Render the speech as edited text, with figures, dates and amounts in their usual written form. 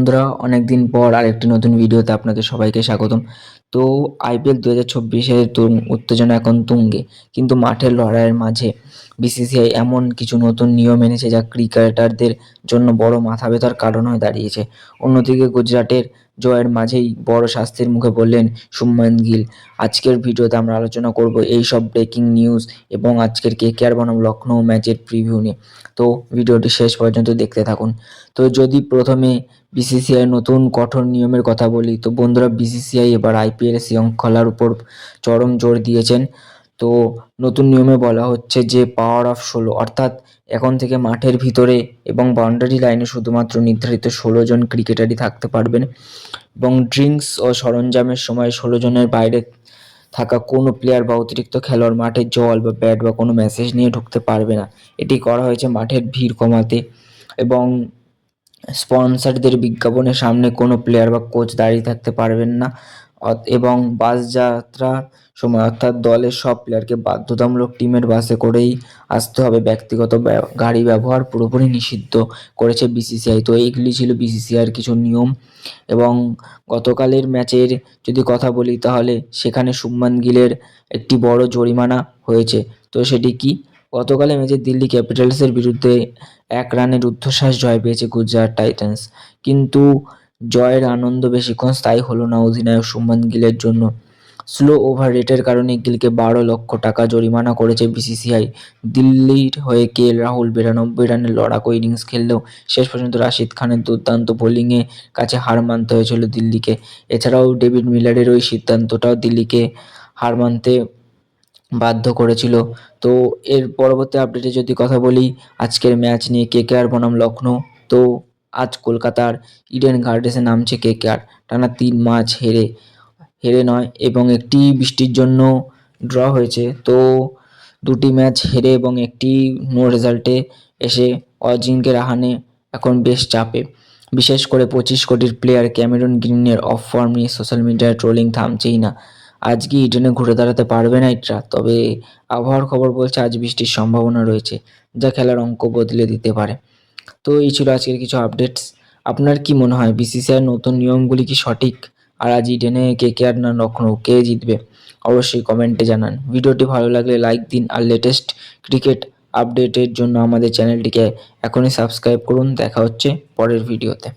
বন্ধুরা, অনেকদিন পর আরেকটি নতুন ভিডিওতে আপনাদের সবাইকে স্বাগতম। তো আইপিএল 2024-এর উত্তেজনা এখন তুঙ্গে, কিন্তু মাঠের লড়াইয়ের মাঝে বিসিসিআই এমন কিছু নতুন নিয়ম এনেছে যা ক্রিকেটারদের জন্য বড় মাথা ব্যথার কারণ হয়ে দাঁড়িয়েছে। অন্যদিকে গুজরাটের জয়ের মাঝেই বড় শাস্তির মুখে পড়লেন শুভমান গিল। আজকের ভিডিওতে আমরা আলোচনা করব এই সব ব্রেকিং নিউজ এবং আজকের কেকেআর বনাম লখনৌ ম্যাচের প্রিভিউ নিয়ে। তো ভিডিওটি শেষ পর্যন্ত দেখতে থাকুন। তো যদি প্রথমে বিসিসিআই নতুন কঠোর নিয়মের কথা বলি, তো বন্ধুরা, বিসিসিআই এবার আইপিএল শৃঙ্খলার উপর চরম জোর দিয়েছেন। তো নতুন নিয়মে বলা হচ্ছে যে পাওয়ার অফ 16, অর্থাৎ এখন থেকে মাঠের ভিতরে এবং বাউন্ডারি লাইনে শুধুমাত্র নির্ধারিত 16 জন ক্রিকেটারই থাকতে পারবেন এবং ড্রিঙ্কস ও সরঞ্জামের সময় 16 জনের বাইরে থাকা কোনো প্লেয়ার বা অতিরিক্ত খেলোয়াড় মাঠে জল বা ব্যাট বা কোনো মেসেজ নিয়ে ঢুকতে পারবে না। এটি করা হয়েছে মাঠের ভিড় কমাতে এবং স্পন্সরদের বিজ্ঞাপনের সামনে কোনো প্লেয়ার বা কোচ দাঁড়িয়ে থাকতে পারবেন না এবং বাস যাত্রার সময় অর্থাৎ দলের সব প্লেয়ারকে বাধ্যতামূলক টিমের বাসে করেই আসতে হবে। ব্যক্তিগত গাড়ি ব্যবহার পুরোপুরি নিষিদ্ধ করেছে বিসিসিআই। তো এইগুলি ছিল বিসিসিআইয়ের কিছু নিয়ম। এবং গতকালের ম্যাচের যদি কথা বলি, তাহলে সেখানে শুভমান গিলের একটি বড় জরিমানা হয়েছে। তো সেটি কি? গতকালের ম্যাচে দিল্লি ক্যাপিটালসের বিরুদ্ধে 1 রানের রুদ্ধশ্বাস জয় পেয়েছে গুজরাট টাইটান্স, কিন্তু জয়ের আনন্দ বেশিক্ষণ স্থায়ী হলো না অধিনায়ক শুভমান গিলের জন্য। স্লো ওভার রেটের কারণে গিলকে 12 লক্ষ টাকা জরিমানা করেছে বিসিসিআই। দিল্লির হয়ে রাহুল 92 রানের লড়াকু ইনিংস খেললেও শেষ পর্যন্ত রাশিদ খানের দুর্দান্ত বোলিংয়ে কাছে হার মানতে হয়েছিল দিল্লিকে। এছাড়াও ডেভিড মিলারের ওই সিদ্ধান্তটাও দিল্লিকে হার মানতে বাধ্য করেছিল। তো এর পরবর্তী আপডেটে যদি কথা বলি আজকের ম্যাচ নিয়ে, কেকেআর বনাম লখনৌ। তো আজ কলকাতার ইডেন গার্ডেন্সে নামছে কেকেআর। টানা 3 ম্যাচ হেরে নয় এবং একটি বৃষ্টির জন্য ড্র হয়েছে। তো 2টি ম্যাচ হেরে এবং একটি নো রেজাল্টে এসে অজিঙ্ক্য রাহানে এখন বেশ চাপে। বিশেষ করে 25 কোটির প্লেয়ার ক্যামেরন গ্রিনের অফ ফর্ম নিয়ে সোশ্যাল মিডিয়ায় ট্রোলিং থামছেই না। আজ কি ইডেনে ঘুরে দাঁড়াতে পারবে নাইটরা? তবে আবহাওয়ার খবর বলছে আজ বৃষ্টির সম্ভাবনা রয়েছে, যা খেলার অঙ্ক বদলে দিতে পারে। তো এই ছিল আজকের কিছু আপডেটস। আপনার কি মনে হয় বিসিসিআইয়ের নতুন নিয়মগুলি কি সঠিক? আর আজ ইডেনে কেকেআর না লখনৌ, কে জিতবে? অবশ্যই কমেন্টে জানান। ভিডিওটি ভালো লাগলে লাইক দিন আর লেটেস্ট ক্রিকেট আপডেটের জন্য আমাদের চ্যানেলটিকে এখনই সাবস্ক্রাইব করুন। দেখা হচ্ছে পরের ভিডিওতে।